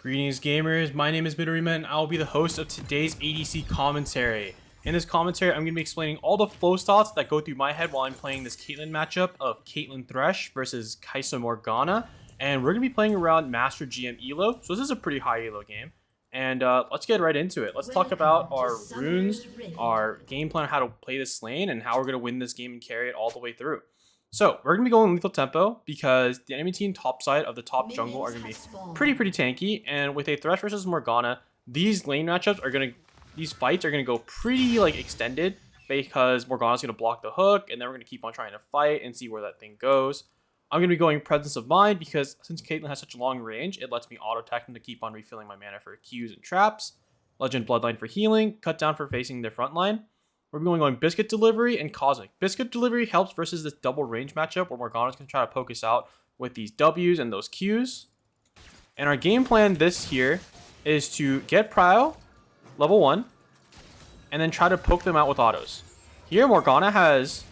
Greetings gamers, my name is Midorima and I'll be the host of today's ADC Commentary. In this commentary, I'm going to be explaining all the flow thoughts that go through my head while I'm playing this CAITLYN matchup of CAITLYN Thresh versus Kai'Sa Morgana. And we're going to be playing around Master GM Elo, so this is a pretty high Elo game. And let's get right into it. Let's talk about our runes, our game plan, how to play this lane, and how we're going to win this game and carry it all the way through. So we're going to be going lethal tempo because the enemy team top side of the top jungle are going to be pretty tanky. And with a Thresh versus Morgana, these lane matchups are going to, these fights are going to go pretty extended because Morgana's going to block the hook and then we're going to keep on trying to fight and see where that thing goes. I'm going to be going Presence of Mind because since CAITLYN has such a long range, it lets me auto-attack them to keep on refilling my mana for Qs and traps. Legend Bloodline for healing, Cut Down for facing their front line. We're going on Biscuit Delivery and Cosmic. Biscuit Delivery helps versus this double range matchup where Morgana's going to try to poke us out with these Ws and those Qs. And our game plan this here is to get Prio, level 1, and then try to poke them out with autos. Here, Morgana has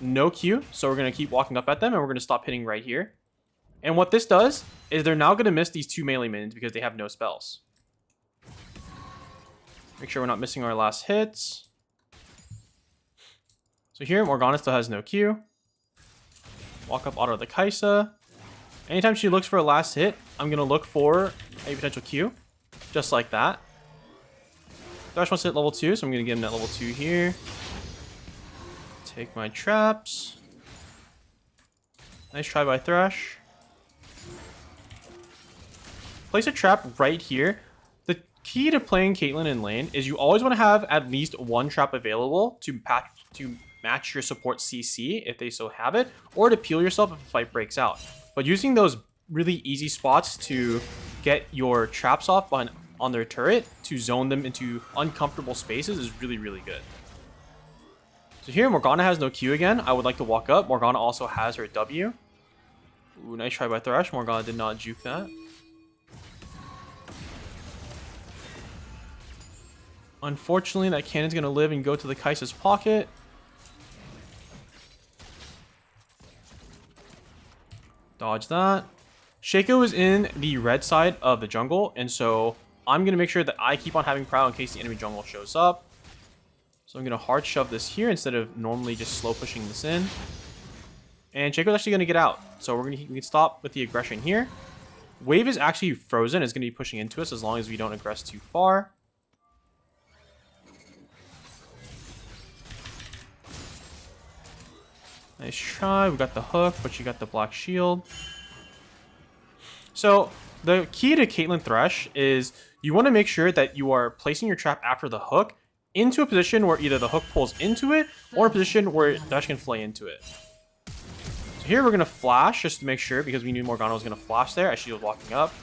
no Q, so we're going to keep walking up at them and we're going to stop hitting right here. And what this does is they're now going to miss these two melee minions because they have no spells. Make sure we're not missing our last hits. So here, Morgana still has no Q. Walk up auto the Kai'Sa. Anytime she looks for a last hit, I'm going to look for a potential Q. Just like that. Thresh wants to hit level 2, so I'm going to give him that level 2 here. Take my traps. Nice try by Thresh. Place a trap right here. The key to playing CAITLYN in lane is you always want to have at least one trap available to match your support CC if they so have it, or to peel yourself if a fight breaks out. But using those really easy spots to get your traps off on their turret to zone them into uncomfortable spaces is really good. So here, Morgana has no Q again. I would like to walk up. Morgana also has her W. Ooh, nice try by Thresh. Morgana did not juke that. Unfortunately, that cannon's going to live and go to the Kai'Sa's pocket. Dodge that. Shaco is in the red side of the jungle, and so I'm going to make sure that I keep on having Prowl in case the enemy jungle shows up. So I'm going to hard shove this here instead of normally just slow pushing this in. And Shaco's actually going to get out. So we can stop with the aggression here. Wave is actually frozen. It's going to be pushing into us as long as we don't aggress too far. Nice try. We got the hook, but you got the black shield. So the key to CAITLYN Thresh is you want to make sure that you are placing your trap after the hook into a position where either the hook pulls into it or a position where Thresh can flay into it. So here we're going to flash just to make sure because we knew Morgana was going to flash there as she was walking up.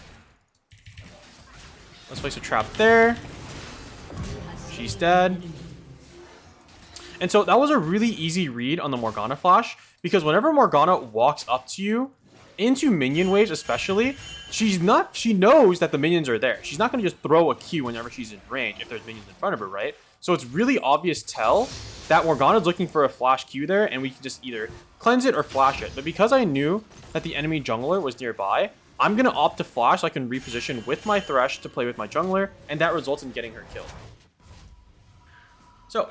Let's place a trap there. She's dead. And so that was a really easy read on the Morgana flash because whenever Morgana walks up to you, into minion waves especially, she knows that the minions are there. She's not going to just throw a Q whenever she's in range if there's minions in front of her, right? So it's really obvious tell that Morgana's looking for a flash Q there and we can just either cleanse it or flash it. But because I knew that the enemy jungler was nearby, I'm going to opt to flash so I can reposition with my Thresh to play with my jungler, and that results in getting her killed. So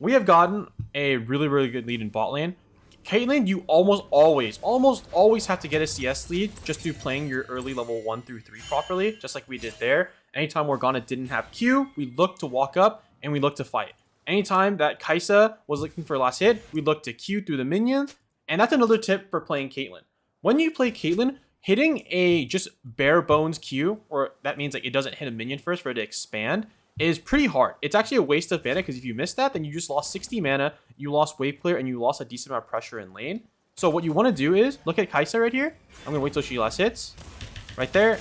we have gotten a really good lead in bot lane. CAITLYN, you almost always have to get a CS lead just through playing your early level 1 through 3 properly, just like we did there. Anytime Morgana didn't have Q, we looked to walk up and we looked to fight. Anytime that Kai'Sa was looking for a last hit, we looked to Q through the minions. And that's another tip for playing CAITLYN. When you play CAITLYN, hitting a just bare bones Q, or that means like it doesn't hit a minion first for it to expand, is pretty hard. It's actually a waste of mana because if you miss that, then you just lost 60 mana, you lost wave clear, and you lost a decent amount of pressure in lane. So what you want to do is, look at Kai'Sa right here. I'm going to wait till she last hits. Right there.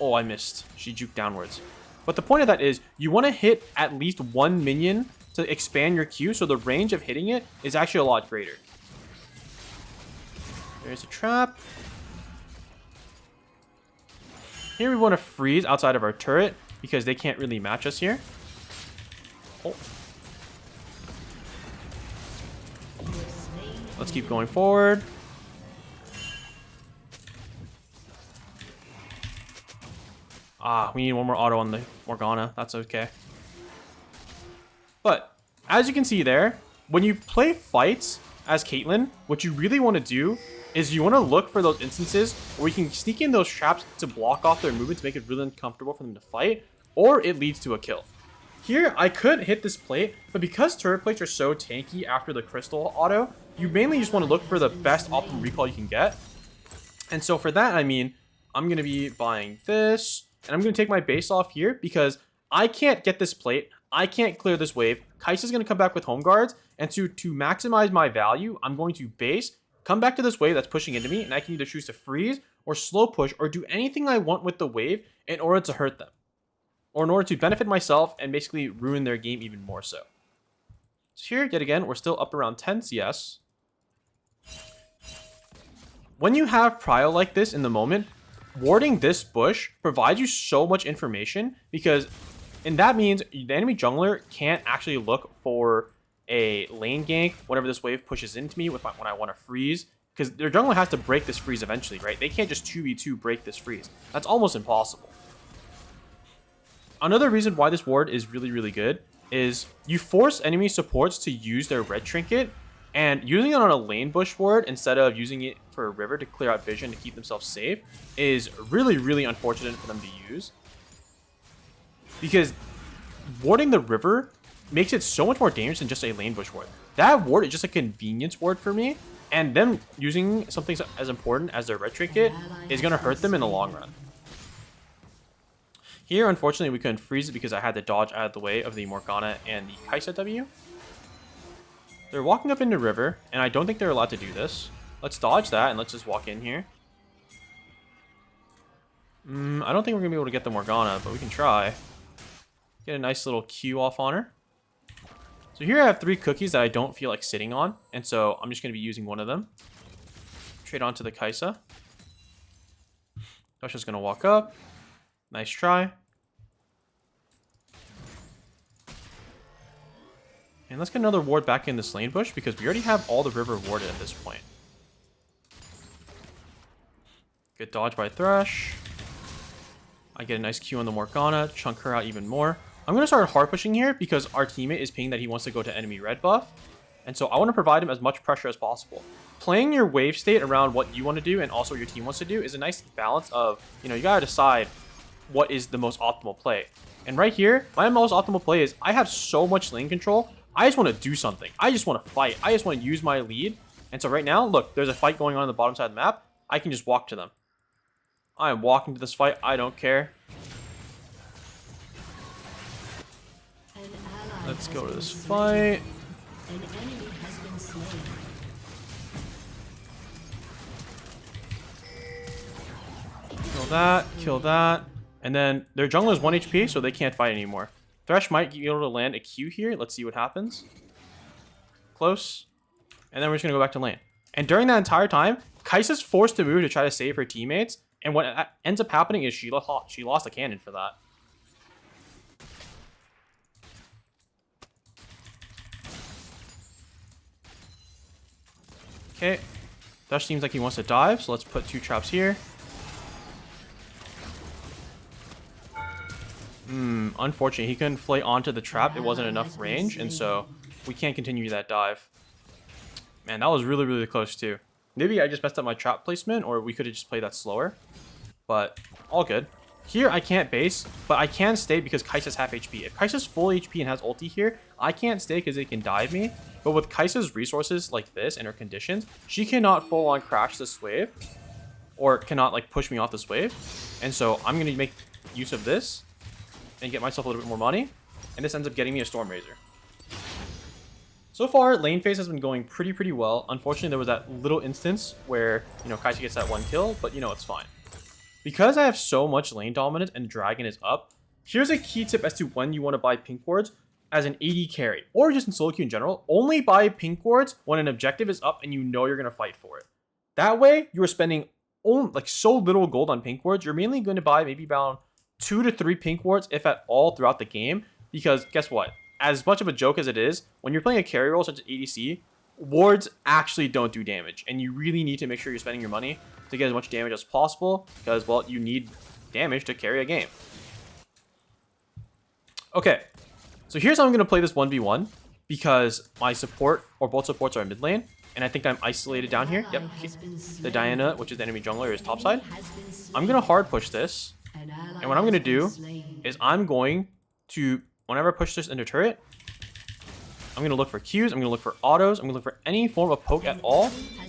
Oh, I missed. She juked downwards. But the point of that is, you want to hit at least one minion to expand your Q, so the range of hitting it is actually a lot greater. There's a trap. Here we want to freeze outside of our turret because they can't really match us here. Oh. Let's keep going forward. Ah, we need one more auto on the Morgana. That's okay. But as you can see there, when you play fights as CAITLYN, what you really want to do is you want to look for those instances where you can sneak in those traps to block off their movement to make it really uncomfortable for them to fight, or it leads to a kill. Here, I could hit this plate, but because turret plates are so tanky after the crystal auto, you mainly just want to look for the best optimal recall you can get. And so for that, I mean, I'm going to be buying this, and I'm going to take my base off here because I can't get this plate. I can't clear this wave. Kai'Sa's going to come back with home guards, and to maximize my value, I'm going to base, come back to this wave that's pushing into me, and I can either choose to freeze or slow push or do anything I want with the wave in order to hurt them, or in order to benefit myself and basically ruin their game even more so. So here, yet again, we're still up around 10 CS. When you have prio like this in the moment, warding this bush provides you so much information, because and that means the enemy jungler can't actually look for a lane gank whenever this wave pushes into me when I want to freeze, because their jungler has to break this freeze eventually, right? They can't just 2v2 break this freeze. That's almost impossible. Another reason why this ward is really, really good is you force enemy supports to use their red trinket, and using it on a lane bush ward instead of using it for a river to clear out vision to keep themselves safe is really, really unfortunate for them to use. Because warding the river makes it so much more dangerous than just a lane bush ward. That ward is just a convenience ward for me, and them using something as important as their red trinket is going to hurt them in the long run. Here, unfortunately, we couldn't freeze it because I had to dodge out of the way of the Morgana and the Kai'Sa W. They're walking up into river, and I don't think they're allowed to do this. Let's dodge that, and let's just walk in here. I don't think we're going to be able to get the Morgana, but we can try. Get a nice little Q off on her. So here I have 3 cookies that I don't feel like sitting on, and so I'm just going to be using one of them. Trade onto the Kai'Sa. Dasha's going to walk up. Nice try. And let's get another ward back in this lane bush, because we already have all the river warded at this point. Good dodge by Thresh. I get a nice Q on the Morgana, chunk her out even more. I'm going to start hard pushing here because our teammate is pinging that he wants to go to enemy red buff. And so I want to provide him as much pressure as possible. Playing your wave state around what you want to do and also what your team wants to do is a nice balance of, you know, you got to decide what is the most optimal play. And right here, my most optimal play is I have so much lane control. I just want to do something. I just want to fight. I just want to use my lead. And so right now, look, there's a fight going on the bottom side of the map. I can just walk to them. I am walking to this fight. I don't care. Let's go to this fight. Kill that, kill that. And then their jungler is 1 HP, so they can't fight anymore. Thresh might be able to land a Q here. Let's see what happens. Close. And then we're just going to go back to lane. And during that entire time, Kai'Sa's forced to move to try to save her teammates. And what ends up happening is she lost a cannon for that. Okay. Thresh seems like he wants to dive, so let's put 2 traps here. Unfortunately, he couldn't flay onto the trap. It wasn't enough range, and so we can't continue that dive. Man, that was really, really close too. Maybe I just messed up my trap placement, or we could have just played that slower. But all good. Here, I can't base, but I can stay because Kai'Sa's half HP. If Kai'Sa's full HP and has ulti here, I can't stay because it can dive me. But with Kai'Sa's resources like this and her conditions, she cannot full-on crash this wave, or cannot like push me off this wave. And so I'm going to make use of this and get myself a little bit more money, and this ends up getting me a Storm Razor. So far, lane phase has been going pretty well. Unfortunately, there was that little instance where, you know, Kai'Sa gets that 1 kill, but you know, it's fine. Because I have so much lane dominance and Dragon is up, here's a key tip as to when you want to buy pink wards as an AD carry, or just in solo queue in general. Only buy pink wards when an objective is up and you know you're going to fight for it. That way, you are spending like so little gold on pink wards. You're mainly going to buy maybe about 2 to 3 pink wards, if at all, throughout the game. Because guess what? As much of a joke as it is, when you're playing a carry role such as ADC, wards actually don't do damage. And you really need to make sure you're spending your money to get as much damage as possible. Because, well, you need damage to carry a game. Okay, so here's how I'm going to play this 1v1 because my support or both supports are in mid lane. And I think I'm isolated down here. Yep, the Diana, which is the enemy jungler, is topside. I'm going to hard push this. And what I'm going to do is I'm going to, whenever I push this into turret, I'm going to look for Qs, I'm going to look for autos, I'm going to look for any form of poke at all.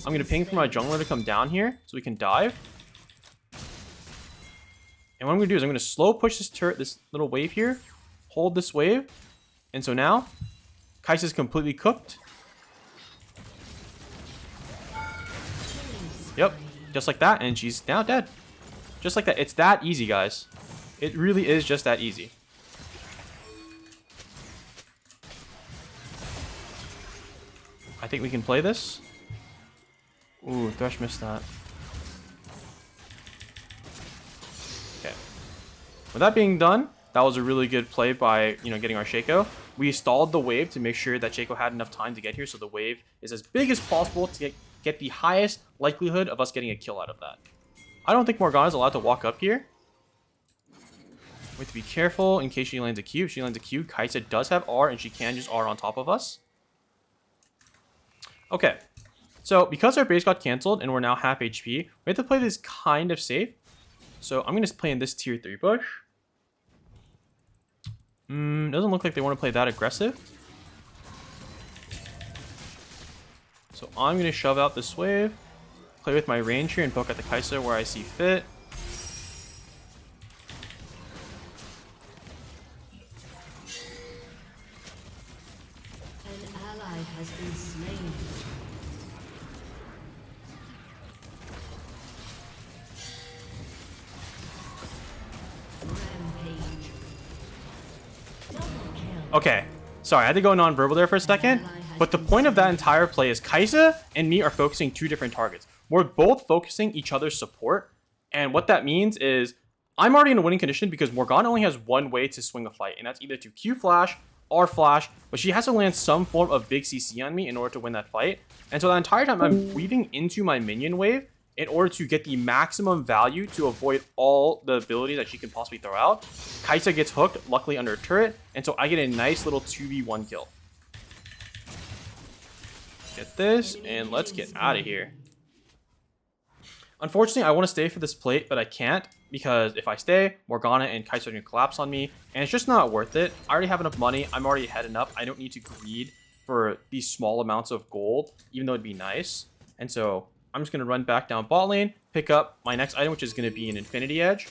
I'm going to ping for my jungler to come down here so we can dive. And what I'm going to do is I'm going to slow push this turret, this little wave here, hold this wave. And so now, Kai'Sa's completely cooked. Yep, just like that, and she's now dead. Just like that. It's that easy, guys. It really is just that easy. I think we can play this. Ooh, Thresh missed that. Okay. With that being done, that was a really good play by, getting our Shaco. We stalled the wave to make sure that Shaco had enough time to get here, so the wave is as big as possible to get the highest likelihood of us getting a kill out of that. I don't think Morgana's allowed to walk up here. We have to be careful in case she lands a Q. If she lands a Q, Kai'Sa does have R, and she can just R on top of us. Okay, so because our base got canceled and we're now half HP, we have to play this kind of safe. So I'm going to play in this tier 3 push. Doesn't look like they want to play that aggressive. So I'm going to shove out this wave, play with my range here and poke at the Kai'Sa where I see fit. An ally has been slain. Rampage. Double kill. Okay, sorry, I had to go non-verbal there for a second. But the point of that entire play is Kai'Sa and me are focusing two different targets. We're both focusing each other's support. And what that means is I'm already in a winning condition because Morgana only has one way to swing a fight. And that's either to Q flash, R flash. But she has to land some form of big CC on me in order to win that fight. And so that entire time I'm weaving into my minion wave in order to get the maximum value to avoid all the abilities that she can possibly throw out. Kai'Sa gets hooked, luckily under a turret. And so I get a nice little 2v1 kill. Get this, and let's get out of here. Unfortunately, I want to stay for this plate, but I can't, because if I stay, Morgana and Kai'Sa are going to collapse on me, and it's just not worth it. I already have enough money. I'm already heading up. I don't need to greed for these small amounts of gold, even though it'd be nice. And so I'm just going to run back down bot lane, pick up my next item, which is going to be an Infinity Edge.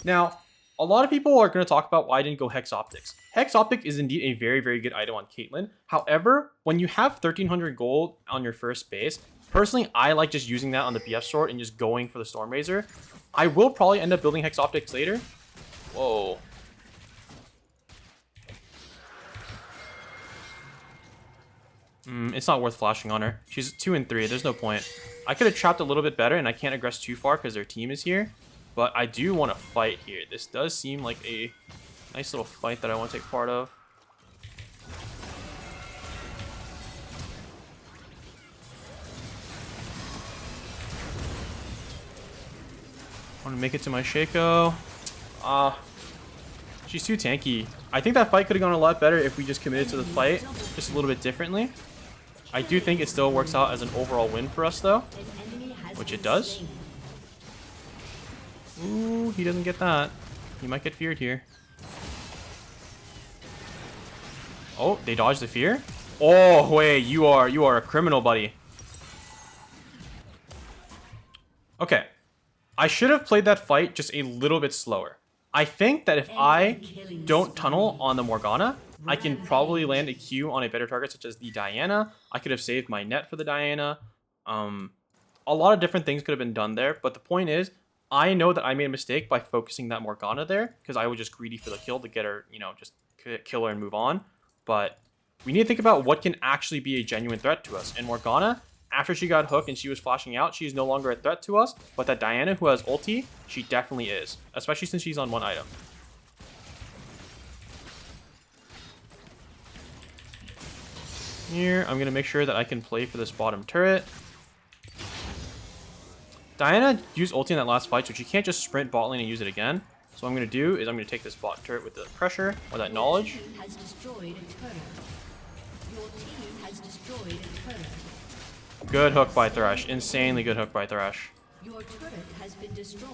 Now, a lot of people are going to talk about why I didn't go Hex Optics. Hex Optic is indeed a very, very good item on CAITLYN. However, when you have 1300 gold on your first base, personally, I like just using that on the BF sword and just going for the Stormrazor. I will probably end up building Hex Optics later. Whoa. It's not worth flashing on her. She's 2 and 3. There's no point. I could have trapped a little bit better, and I can't aggress too far because their team is here. But I do want to fight here. This does seem like a nice little fight that I want to take part of. I want to make it to my Shaco. She's too tanky. I think that fight could have gone a lot better if we just committed to the fight just a little bit differently. I do think it still works out as an overall win for us though, which it does. Ooh, he doesn't get that. He might get feared here. Oh, they dodged the fear? Oh, wait, you are a criminal, buddy. Okay. I should have played that fight just a little bit slower. I think that if I don't tunnel on the Morgana, I can probably land a Q on a better target such as the Diana. I could have saved my net for the Diana. A lot of different things could have been done there, but the point is, I know that I made a mistake by focusing that Morgana there because I was just greedy for the kill to get her, just kill her and move on. But we need to think about what can actually be a genuine threat to us. And Morgana, after she got hooked and she was flashing out, she's no longer a threat to us. But that Diana who has ulti, she definitely is, especially since she's on one item. Here, I'm going to make sure that I can play for this bottom turret. Diana used ulti in that last fight, so she can't just sprint bot lane and use it again. So what I'm going to do is I'm going to take this bot turret with the pressure, or that knowledge. Your team has destroyed a turret. Your team has destroyed a turret. Good hook by Thresh. Insanely good hook by Thresh. Your turret has been destroyed.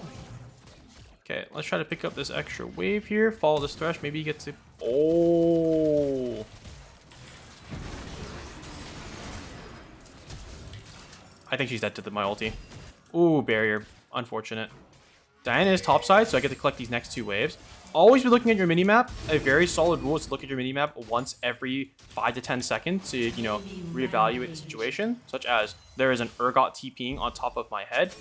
Okay, let's try to pick up this extra wave here. Follow this Thresh. Maybe he gets to... Oh! I think she's dead to my ulti. Ooh, barrier. Unfortunate. Diana is topside, so I get to collect these next 2 waves. Always be looking at your minimap. A very solid rule is to look at your minimap once every 5 to 10 seconds to, you know, reevaluate the situation. Such as, there is an Urgot TPing on top of my head.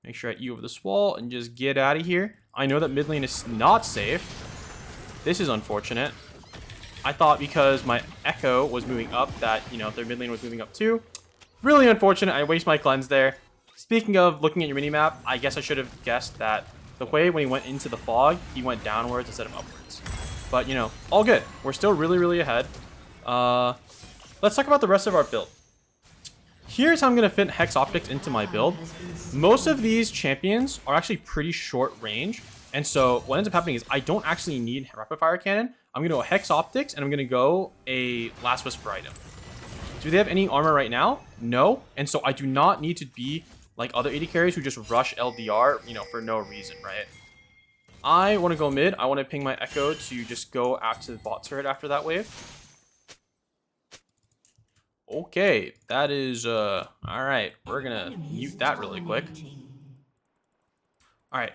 Make sure I E over this wall and just get out of here. I know that mid lane is not safe. This is unfortunate. I thought because my Echo was moving up that, you know, their mid lane was moving up too. Really unfortunate. I waste my cleanse there. Speaking of looking at your minimap, I guess I should have guessed that the way when he went into the fog, he went downwards instead of upwards. But, you know, all good. We're still really, really ahead. Let's talk about the rest of our build. Here's how I'm going to fit Hex Optics into my build. Most of these champions are actually pretty short range. And so what ends up happening is I don't actually need Rapid Fire Cannon. I'm going to go Hex Optics, and I'm going to go a Last Whisper item. Do they have any armor right now? No. And so I do not need to be like other AD carries who just rush LDR, you know, for no reason, right? I want to go mid. I want to ping my Echo to just go after the bot turret after that wave. Okay, that is, all right. We're going to mute that really quick. All right.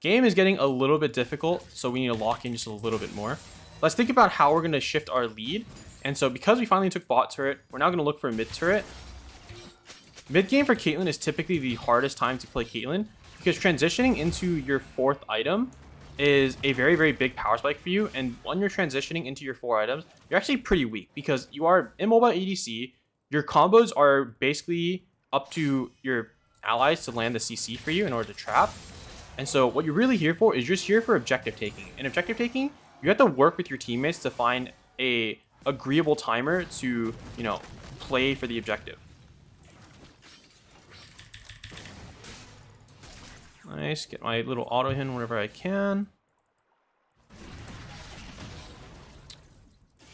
Game is getting a little bit difficult, so we need to lock in just a little bit more. Let's think about how we're going to shift our lead. And so because we finally took bot turret, we're now going to look for mid turret. Mid game for Caitlyn is typically the hardest time to play Caitlyn because transitioning into your 4th item is a very, very big power spike for you. And when you're transitioning into your 4 items, you're actually pretty weak because you are immobile ADC. Your combos are basically up to your allies to land the CC for you in order to trap. And so what you're really here for is just here for objective taking. In objective taking, you have to work with your teammates to find a agreeable timer to, you know, play for the objective. Nice, get my little auto hit whenever I can.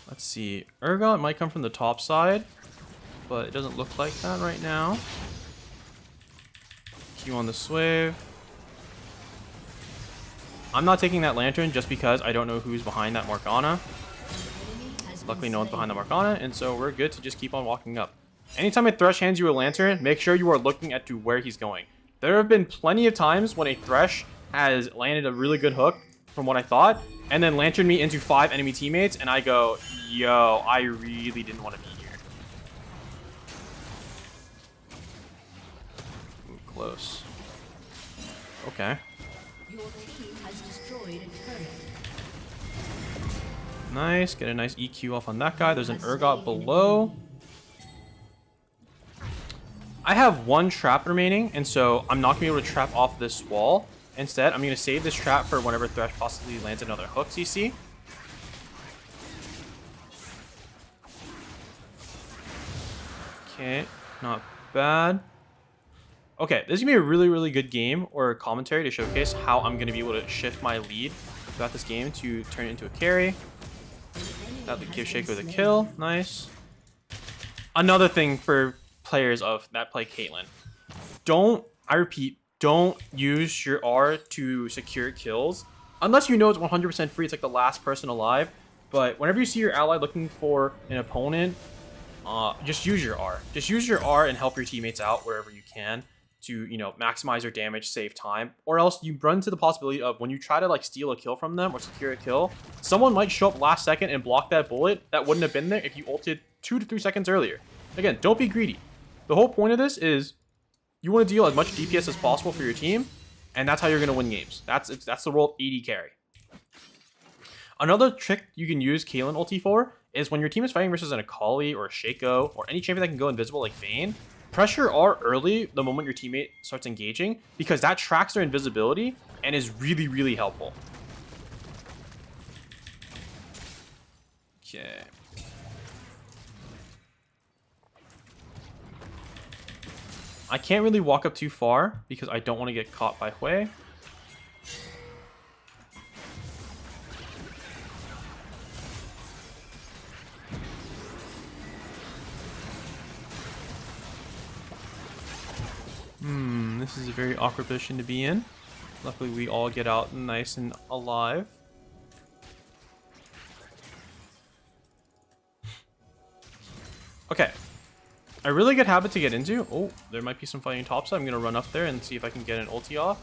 Let's see, Urgot might come from the top side, but it doesn't look like that right now. Q on the swave. I'm not taking that lantern just because I don't know who's behind that Morgana. Luckily no one's behind the Morgana, and so we're good to just keep on walking up. Anytime a Thresh hands you a lantern, make sure you are looking at to where he's going. There have been plenty of times when a Thresh has landed a really good hook, from what I thought, and then lanterned me into 5 enemy teammates, and I go, yo, I really didn't want to be here. Ooh, close. Okay. Your team has destroyed a turret. Nice, get a nice EQ off on that guy. There's an Urgot below. I have 1 trap remaining, and so I'm not going to be able to trap off this wall. Instead, I'm going to save this trap for whenever Thresh possibly lands another hook CC. Okay, not bad. Okay, this is going to be a really, really good game or commentary to showcase how I'm going to be able to shift my lead throughout this game to turn it into a carry. That would give Shaco the kill. Nice. Another thing for players of that play Caitlyn. I repeat, don't use your R to secure kills. Unless you know it's 100% free, it's like the last person alive. But whenever you see your ally looking for an opponent, just use your R. Just use your R and help your teammates out wherever you can to, you know, maximize your damage, save time. Or else you run into the possibility of when you try to like steal a kill from them or secure a kill, someone might show up last second and block that bullet that wouldn't have been there if you ulted 2 to 3 seconds earlier. Again, don't be greedy. The whole point of this is you want to deal as much DPS as possible for your team, and that's how you're going to win games. That's the role of AD carry. Another trick you can use Caitlyn ulti for is when your team is fighting versus an Akali or a Shaco or any champion that can go invisible like Vayne, pressure R early the moment your teammate starts engaging because that tracks their invisibility and is really, really helpful. Okay. I can't really walk up too far because I don't want to get caught by Hui. this is a very awkward position to be in. Luckily, we all get out nice and alive. Okay. A really good habit to get into. Oh, there might be some fighting topside. I'm going to run up there and see if I can get an ulti off.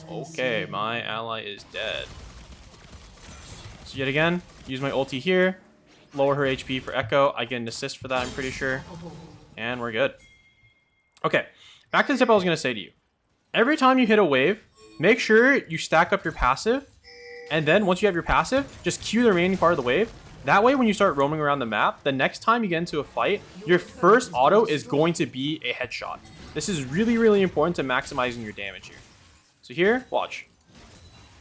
Okay, my ally is dead. So yet again, use my ulti here. Lower her HP for Echo. I get an assist for that, I'm pretty sure. And we're good. Okay, back to the tip I was going to say to you. Every time you hit a wave, make sure you stack up your passive. And then once you have your passive, just Q the remaining part of the wave. That way, when you start roaming around the map, the next time you get into a fight, your first auto is going to be a headshot. This is really, really important to maximizing your damage here. So here, watch.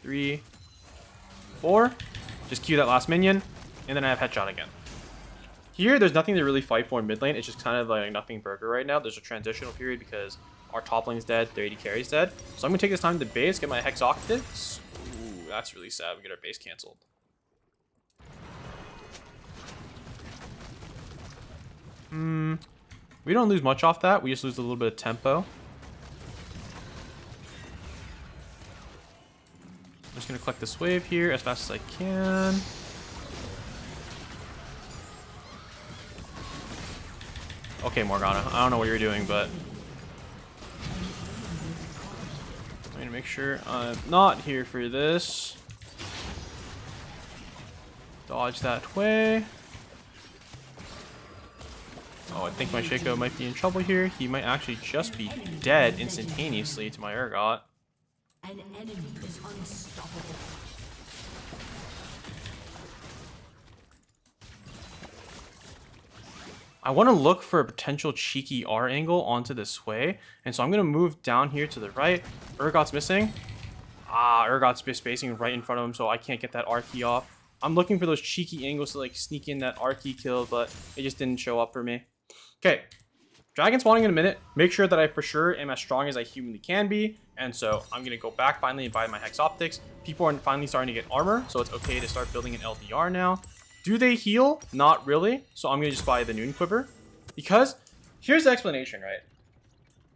3, 4. Just Q that last minion, and then I have headshot again. Here, there's nothing to really fight for in mid lane. It's just kind of like nothing burger right now. There's a transitional period because our top lane is dead, their AD carry is dead. So I'm going to take this time to base, get my Hex Octave. Ooh, that's really sad. We get our base canceled. We don't lose much off that. We just lose a little bit of tempo. I'm just going to collect this wave here as fast as I can. Okay, Morgana. I don't know what you're doing, but I'm going to make sure I'm not here for this. Dodge that way. Oh, I think my Shaco might be in trouble here. He might actually just be dead instantaneously to my Urgot. An enemy is unstoppable. I want to look for a potential cheeky R angle onto this way. And so I'm going to move down here to the right. Urgot's missing. Urgot's spacing right in front of him, so I can't get that R key off. I'm looking for those cheeky angles to like sneak in that R key kill, but it just didn't show up for me. Okay, dragon spawning in a minute. Make sure that I for sure am as strong as I humanly can be. And so I'm going to go back finally and buy my Hex Optics. People are finally starting to get armor, so it's okay to start building an LDR now. Do they heal? Not really. So I'm going to just buy the Noon Quiver. Because here's the explanation, right?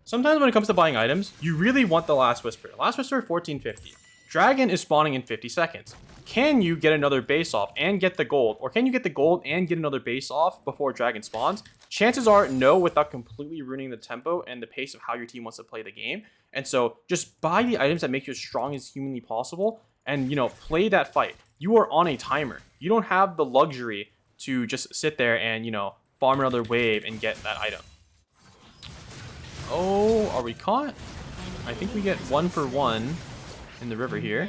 Sometimes when it comes to buying items, you really want the Last Whisper. Last Whisper 1450. Dragon is spawning in 50 seconds. Can you get another base off and get the gold? Or can you get the gold and get another base off before Dragon spawns? Chances are no, without completely ruining the tempo and the pace of how your team wants to play the game. And so just buy the items that make you as strong as humanly possible and, you know, play that fight. You are on a timer. You don't have the luxury to just sit there and, you know, farm another wave and get that item. Oh, are we caught? I think we get 1 for 1 in the river here.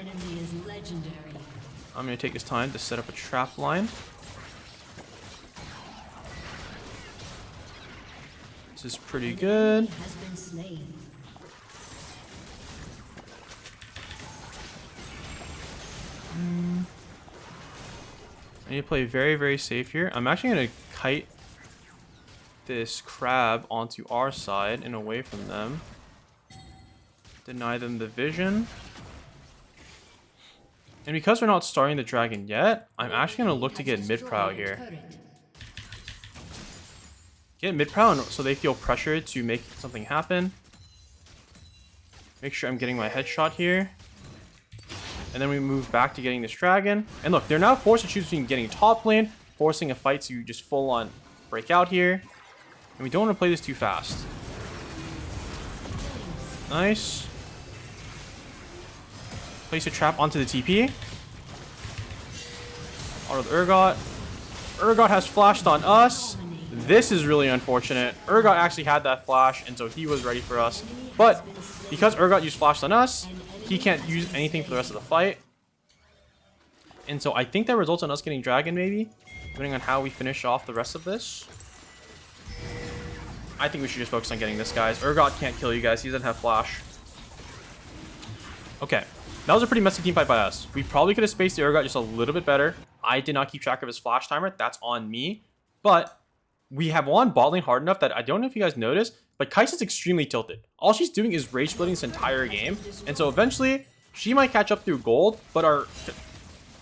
I'm going to take this time to set up a trap line. This is pretty good. I need to play very, very safe here. I'm actually going to kite this crab onto our side and away from them. Deny them the vision. And because we're not starting the dragon yet, I'm actually going to look to get mid-prow here. Get mid-prow so they feel pressured to make something happen. Make sure I'm getting my headshot here. And then we move back to getting this dragon. And look, they're now forced to choose between getting top lane, forcing a fight to just full-on break out here. And we don't want to play this too fast. Nice. Place a trap onto the TP. Auto the Urgot. Urgot has flashed on us. This is really unfortunate. Urgot actually had that flash, and so he was ready for us. But because Urgot used flash on us, he can't use anything for the rest of the fight. And so I think that results in us getting dragon, maybe, depending on how we finish off the rest of this. I think we should just focus on getting this, guys. Urgot can't kill you guys. He doesn't have flash. Okay. That was a pretty messy team fight by us. We probably could have spaced the Urgot just a little bit better. I did not keep track of his flash timer. That's on me. But we have won bot lane hard enough that I don't know if you guys noticed, but KAITLYN's extremely tilted. All she's doing is rage splitting this entire game. And so eventually, she might catch up through gold, but our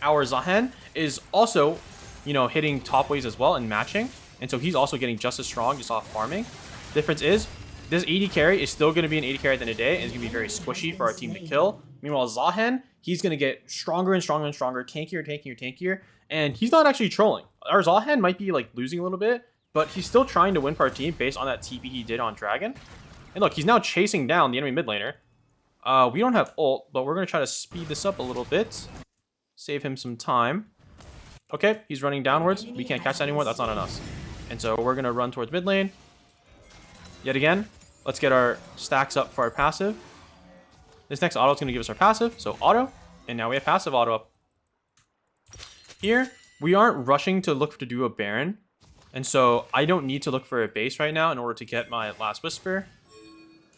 Zahen is also, you know, hitting top waves as well and matching. And so he's also getting just as strong just off farming. Difference is, this AD carry is still going to be an AD carry at the end of the day, and it's going to be very squishy for our team to kill. Meanwhile, Zahen, he's going to get stronger and stronger and stronger, tankier, tankier, tankier, and he's not actually trolling. Our Zahen might be like losing a little bit, but he's still trying to win for our team based on that TP he did on Dragon. And look, he's now chasing down the enemy mid laner. We don't have ult, but we're going to try to speed this up a little bit. Save him some time. Okay, he's running downwards. We can't catch that anymore. That's not on us. And so we're going to run towards mid lane. Yet again, let's get our stacks up for our passive. This next auto is going to give us our passive. So auto. And now we have passive auto up. Here, we aren't rushing to look to do a Baron. And so I don't need to look for a base right now in order to get my last Whisper.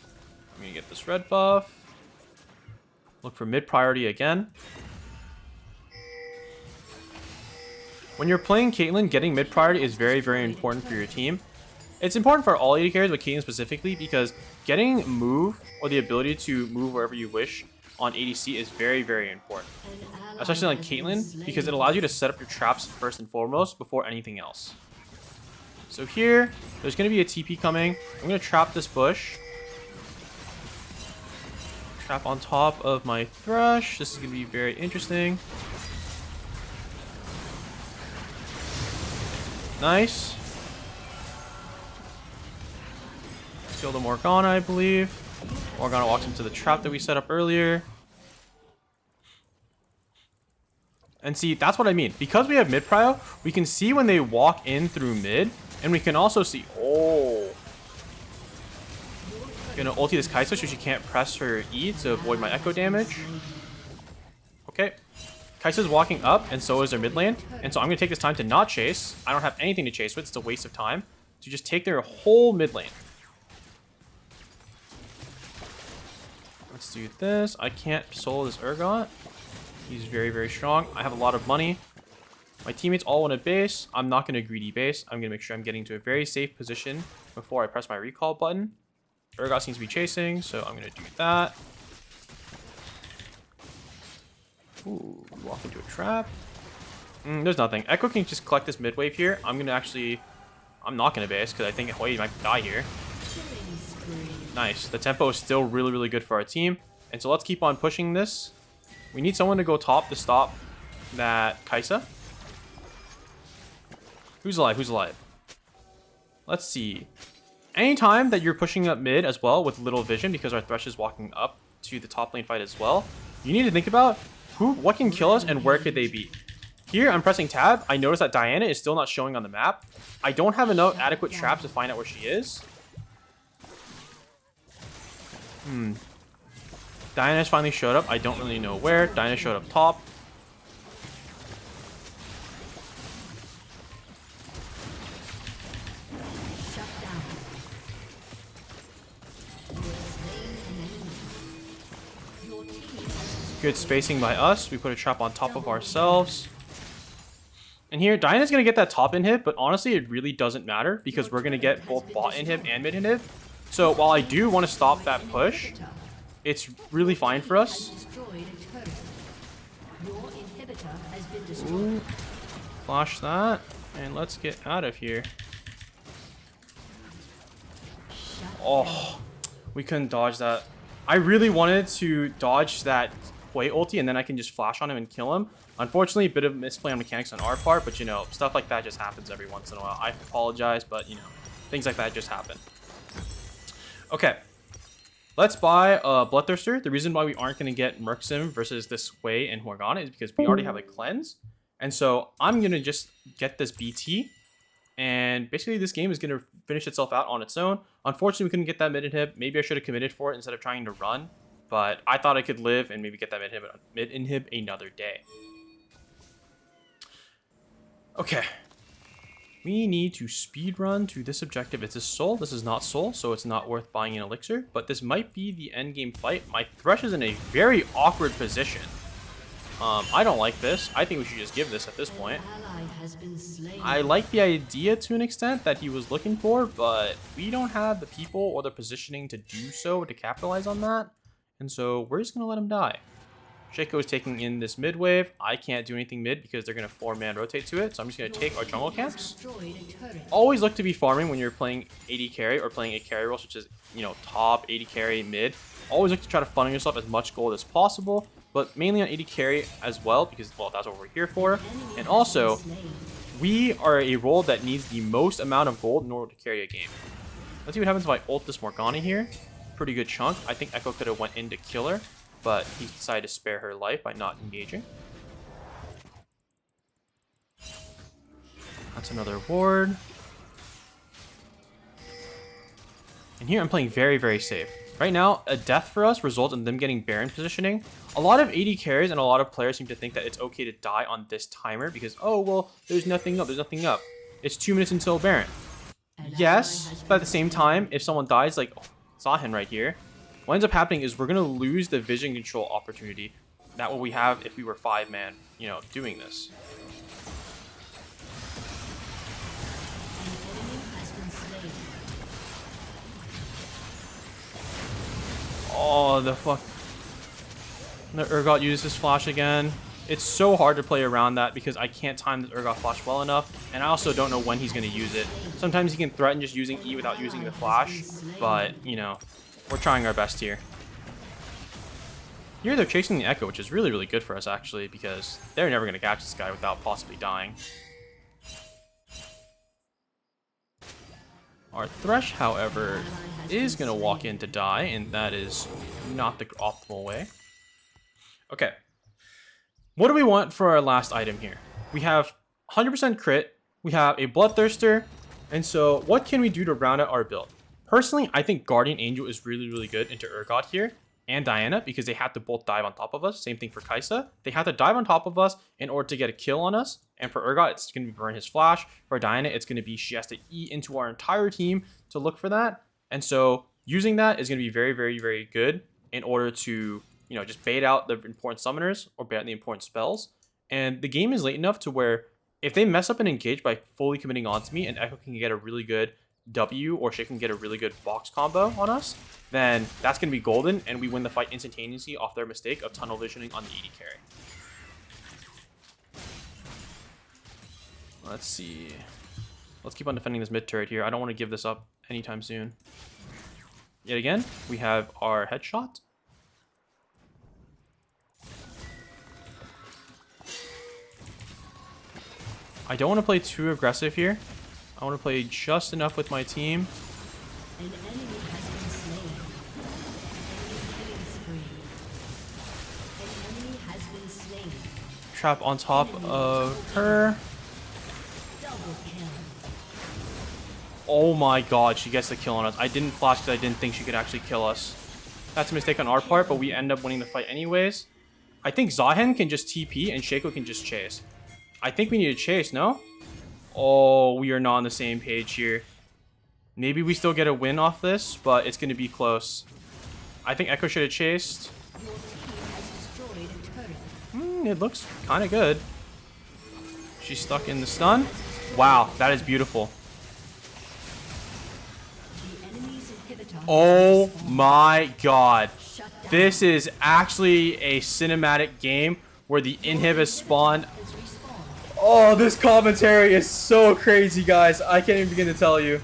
I'm going to get this red buff. Look for mid priority again. When you're playing Caitlyn, getting mid priority is very, very important for your team. It's important for all AD carries, but Caitlyn specifically, because getting move or the ability to move wherever you wish on ADC is very, very important. Especially like Caitlyn, because it allows you to set up your traps first and foremost before anything else. So here, there's going to be a TP coming. I'm going to trap this bush. Trap on top of my Thresh. This is going to be very interesting. Nice. Kill the Morgana, I believe. Morgana walks into the trap that we set up earlier. And see, that's what I mean. Because we have mid prio, we can see when they walk in through mid. And we can also see... Oh. Gonna ulti this Kai'Sa so she can't press her E to avoid my echo damage. Okay. Kai'Sa's walking up, and so is their mid lane. And so I'm going to take this time to not chase. I don't have anything to chase with. It's a waste of time. To just take their whole mid lane. Let's do this. I can't solo this Urgot. He's very, very strong. I have a lot of money. My teammates all want a base. I'm not going to greedy base. I'm going to make sure I'm getting to a very safe position before I press my recall button. Urgot seems to be chasing, so I'm going to do that. Ooh, walk into a trap. There's nothing. Echo can just collect this mid wave here. I'm not going to base because I think Hoi might die here. Nice. The tempo is still really, really good for our team. And so let's keep on pushing this. We need someone to go top to stop that Kai'Sa. Who's alive? Who's alive? Let's see. Anytime that you're pushing up mid as well with little vision, because our Thresh is walking up to the top lane fight as well, you need to think about what can kill us and where could they be. Here, I'm pressing tab. I notice that Diana is still not showing on the map. I don't have enough adequate traps to find out where she is. Diana's finally showed up. I don't really know where. Diana showed up top. Good spacing by us. We put a trap on top of ourselves. And here, Diana's going to get that top inhib, but honestly, it really doesn't matter because we're going to get both bot inhib and mid inhib. So while I do want to stop that push, it's really fine for us. Ooh, flash that, and let's get out of here. Oh, we couldn't dodge that. I really wanted to dodge that Hoi ulti, and then I can just flash on him and kill him. Unfortunately, a bit of misplay on mechanics on our part, but you know, stuff like that just happens every once in a while. I apologize, but you know, things like that just happen. Okay, let's buy a Bloodthirster. The reason why we aren't going to get Mercsim versus this Hoi and Morgana is because we already have a cleanse. And so I'm going to just get this BT. And basically this game is going to finish itself out on its own. Unfortunately, we couldn't get that mid inhib. Maybe I should have committed for it instead of trying to run. But I thought I could live and maybe get that mid inhib another day. Okay. We need to speed run to this objective. It's a soul. This is not soul, so it's not worth buying an elixir. But this might be the end game fight. My Thresh is in a very awkward position. I don't like this. I think we should just give this at this point. I like the idea to an extent that he was looking for, but we don't have the people or the positioning to do so to capitalize on that. And so we're just going to let him die. Shaco is taking in this mid wave. I can't do anything mid because they're going to 4-man rotate to it. So I'm just going to take our jungle camps. Always look to be farming when you're playing AD carry or playing a carry role, such as, you know, top, AD carry, mid. Always look to try to funnel yourself as much gold as possible, but mainly on AD carry as well because, well, that's what we're here for. And also, we are a role that needs the most amount of gold in order to carry a game. Let's see what happens if I ult this Morgana here. Pretty good chunk. I think Echo could have went in to kill her, but he decided to spare her life by not engaging. That's another ward. And here I'm playing very, very safe. Right now, a death for us results in them getting Baron positioning. A lot of AD carries and a lot of players seem to think that it's okay to die on this timer because, oh, well, there's nothing up, there's nothing up. It's 2 minutes until Baron. Yes, but at the same time, if someone dies, like Zahen right here, what ends up happening is we're going to lose the vision control opportunity that what we have if we were 5-man, you know, doing this. Oh, the fuck. The Urgot uses his flash again. It's so hard to play around that because I can't time the Urgot flash well enough. And I also don't know when he's going to use it. Sometimes he can threaten just using E without using the flash. But, you know, we're trying our best here. Here they're chasing the Echo, which is really, really good for us, actually, because they're never going to catch this guy without possibly dying. Our Thresh, however, is going to walk in to die, and that is not the optimal way. Okay. What do we want for our last item here? We have 100% crit, we have a Bloodthirster, and so what can we do to round out our build? Personally, I think Guardian Angel is really, really good into Urgot here, and Diana, because they have to both dive on top of us. Same thing for Kai'Sa. They have to dive on top of us in order to get a kill on us. And for Urgot, it's going to be burn his flash. For Diana, it's going to be she has to E into our entire team to look for that. And so using that is going to be very, very, very good in order to, you know, just bait out the important summoners or bait out the important spells. And the game is late enough to where if they mess up and engage by fully committing onto me and Echo can get a really good W or she can get a really good box combo on us, then that's going to be golden and we win the fight instantaneously off their mistake of tunnel visioning on the AD carry. Let's see. Let's keep on defending this mid turret here. I don't want to give this up anytime soon. Yet again, we have our headshot. I don't want to play too aggressive here. I want to play just enough with my team. An enemy has been slain. Killing spree. An enemy has been slain. Trap on top of her. Double kill. Oh my god, she gets the kill on us. I didn't flash because I didn't think she could actually kill us. That's a mistake on our part, but we end up winning the fight anyways. I think Zahen can just TP and Shaco can just chase. I think we need to chase, no? Oh, we are not on the same page here. Maybe we still get a win off this, but it's going to be close. I think Echo should have chased. Your team has destroyed a turret. It looks kind of good. She's stuck in the stun. Wow, that is beautiful. The enemy's inhibitor Oh my god. shut down. This is actually a cinematic game where the inhib has spawned. Has respawned. Oh, this commentary is so crazy, guys. I can't even begin to tell you.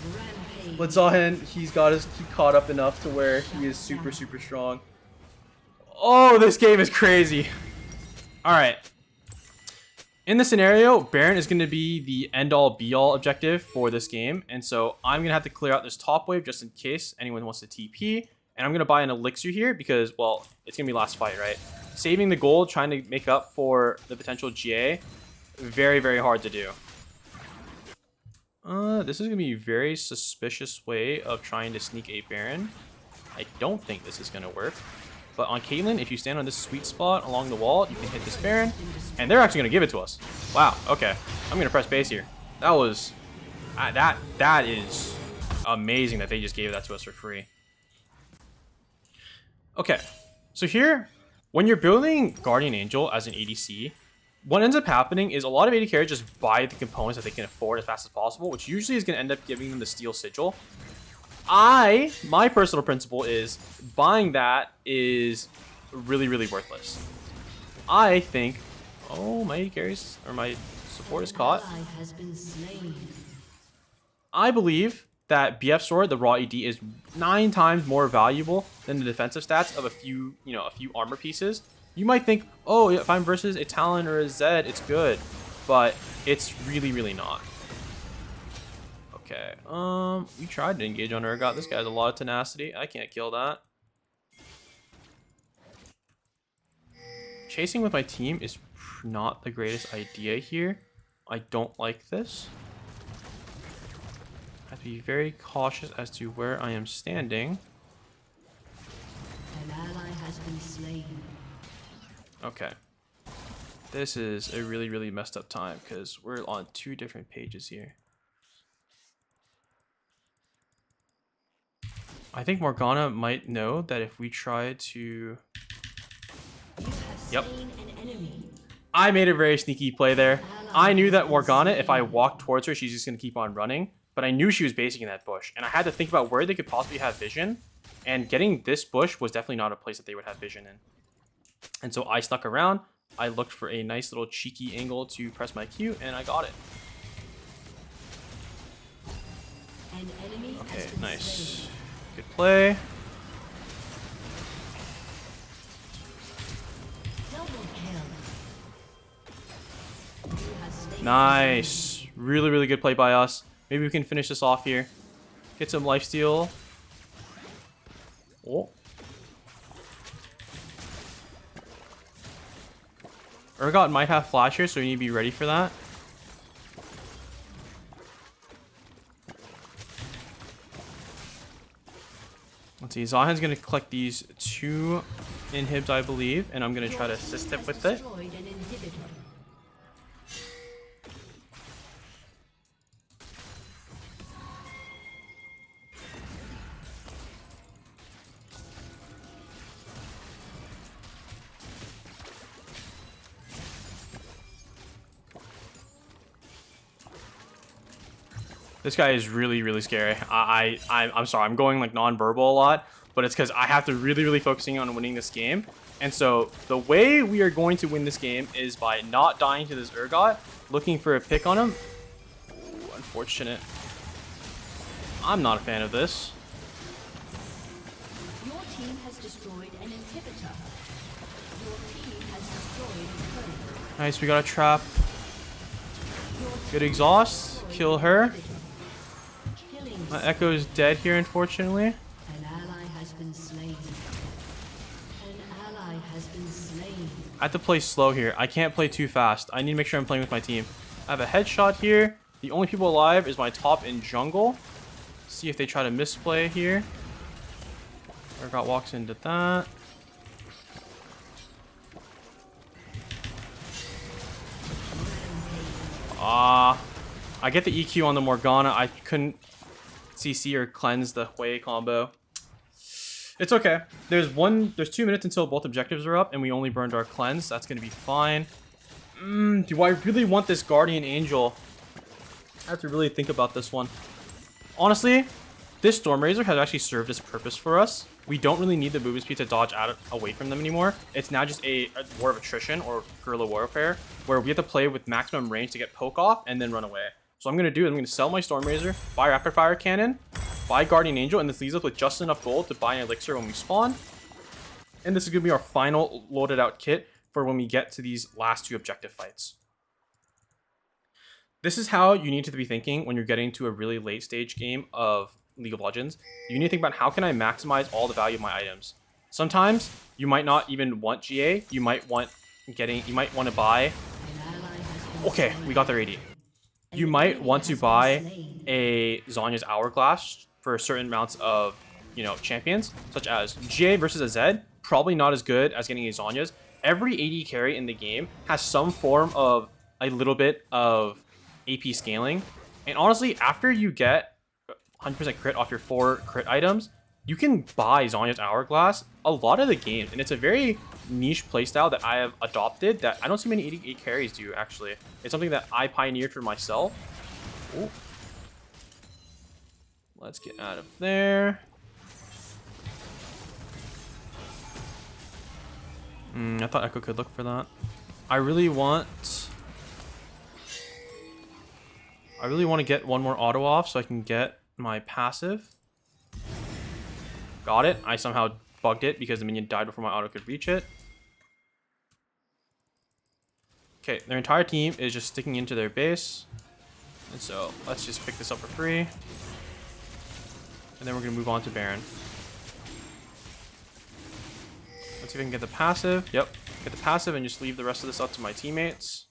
Rampage. But Zahen, he caught up enough to where he is super, super strong. Oh, this game is crazy. All right. In this scenario, Baron is going to be the end-all, be-all objective for this game. And so I'm going to have to clear out this top wave just in case anyone wants to TP. And I'm going to buy an elixir here because, well, it's going to be last fight, right? Saving the gold, trying to make up for the potential GA. Very, very hard to do. This is going to be a very suspicious way of trying to sneak a Baron. I don't think this is going to work. But on CAITLYN, if you stand on this sweet spot along the wall, you can hit this Baron. And they're actually going to give it to us. Wow, okay. I'm going to press base here. That was... that is amazing that they just gave that to us for free. Okay, so here, when you're building Guardian Angel as an ADC, what ends up happening is a lot of AD carries just buy the components that they can afford as fast as possible, which usually is going to end up giving them the Steel Sigil. My personal principle is buying that is really, really worthless. I think... Oh, my carries, or my support is caught. Ally has been slain. I believe that BF Sword, the raw ED, is 9 times more valuable than the defensive stats of a few armor pieces. You might think, oh, if I'm versus a Talon or a Zed, it's good. But it's really, really not. Okay, we tried to engage on Urgot. This guy has a lot of tenacity. I can't kill that. Chasing with my team is not the greatest idea here. I don't like this. I have to be very cautious as to where I am standing. An ally has been slain. Okay. This is a really, really messed up time because we're on 2 different pages here. I think Morgana might know that if we try to... You have slain an enemy. I made a very sneaky play there. I knew that Morgana, if I walked towards her, she's just going to keep on running. But I knew she was basing in that bush. And I had to think about where they could possibly have vision. And getting this bush was definitely not a place that they would have vision in. And so I stuck around. I looked for a nice little cheeky angle to press my Q, and I got it. An enemy Okay, has been nice. slain. Good play. Double kill. You have slain Nice. Really, really good play by us. Maybe we can finish this off here. Get some lifesteal. Oh. Urgot might have flash here, so we need to be ready for that. Let's see, Zahan's going to collect these 2 inhibs, I believe, and I'm going to try to assist him with it. destroyed an inhibitor. This guy is really, really scary. I'm sorry, I'm going like non-verbal a lot, but it's because I have to really, really focusing on winning this game. And so the way we are going to win this game is by not dying to this Urgot, looking for a pick on him. Ooh, unfortunate. I'm not a fan of this. Your team has destroyed an inhibitor. Your team has destroyed a turret. Nice, we got a trap. Good exhaust. Kill her. Killing. My Echo is dead here, unfortunately. An ally has been slain. An ally has been slain. I have to play slow here. I can't play too fast. I need to make sure I'm playing with my team. I have a headshot here. The only people alive is my top in jungle. See if they try to misplay here. Urgot walks into that. I get the EQ on the Morgana. I couldn't CC or cleanse the Hui combo. It's okay. There's 2 minutes until both objectives are up, and we only burned our cleanse. That's gonna be fine. Do I really want this Guardian Angel? I have to really think about this one. Honestly, this Storm Razor has actually served its purpose for us. We don't really need the movement speed to dodge out away from them anymore. It's now just a war of attrition or guerrilla warfare, where we have to play with maximum range to get poke off and then run away. So I'm going to do is I'm going to sell my Storm Razor, buy Rapid Fire Cannon, buy Guardian Angel, and this leaves us with just enough gold to buy an elixir when we spawn. And this is going to be our final loaded out kit for when we get to these last 2 objective fights. This is how you need to be thinking when you're getting to a really late stage game of League of Legends. You need to think about how can I maximize all the value of my items. Sometimes you might not even want GA. You might want to buy. An ally has been Okay, slain. we got their AD. You An might enemy want to has been buy slain. a Zhonya's Hourglass for certain amounts of, champions, such as GA versus a Zed. Probably not as good as getting a Zhonya's. Every AD carry in the game has some form of a little bit of AP scaling. And honestly, after you get 100% crit off your 4 crit items, you can buy Zhonya's Hourglass a lot of the game. And it's a very niche playstyle that I have adopted that I don't see many 88 carries do, actually. It's something that I pioneered for myself. Ooh. Let's get out of there. I thought Echo could look for that. I really want to get one more auto off so I can get my passive. Got it. I somehow bugged it because the minion died before my auto could reach it. Okay, their entire team is just sticking into their base. And so let's just pick this up for free. And then we're going to move on to Baron. Let's see if I can get the passive. Yep, get the passive and just leave the rest of this up to my teammates.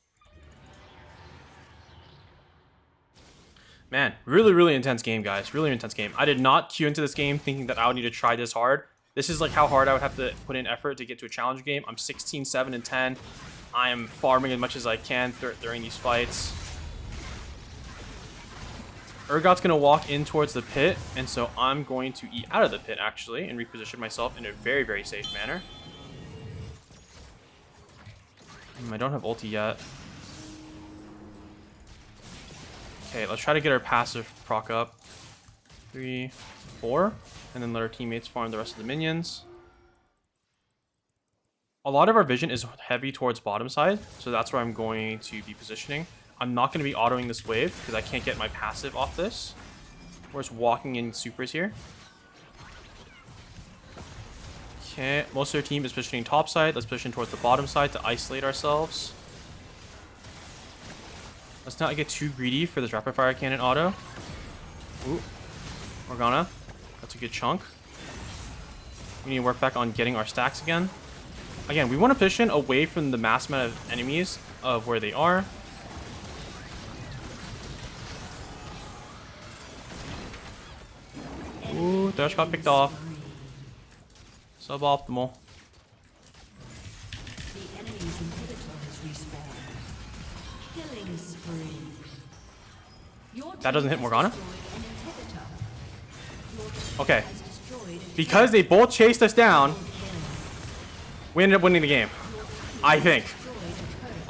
Man, really intense game, guys. Really intense game. I did not queue into this game thinking that I would need to try this hard. This is like how hard I would have to put in effort to get to a challenge game. I'm 16, 7, and 10. I am farming as much as I can during these fights. Urgot's going to walk in towards the pit, and so I'm going to eat out of the pit, actually, and reposition myself in a very safe manner. I don't have ulti yet. Okay, let's try to get our passive proc up. 3, 4, and then let our teammates farm the rest of the minions. A lot of our vision is heavy towards bottom side, so that's where I'm going to be positioning. I'm not going to be autoing this wave because I can't get my passive off this. We're just walking in supers here. Okay, most of their team is positioning top side. Let's position towards the bottom side to isolate ourselves. Let's not get too greedy for this rapid fire cannon auto. Ooh, Morgana. That's a good chunk. We need to work back on getting our stacks again. Again, we want to position away from the mass amount of enemies of where they are. Ooh, Thresh got picked off. Suboptimal. The enemy's inhibitor has respawned. Killing spree. Your That doesn't hit team has Morgana? destroyed an inhibitor. Your team Okay. has destroyed a Because they both chased us down, we ended up winning the game. I think.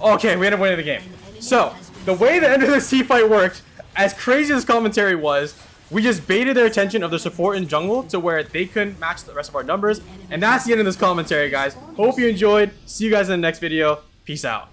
Okay, we ended up winning the game. So, the way the end of this team fight worked, as crazy as commentary was, we just baited their attention of the support in jungle to where they couldn't match the rest of our numbers. And that's the end of this commentary, guys. Hope you enjoyed. See you guys in the next video. Peace out.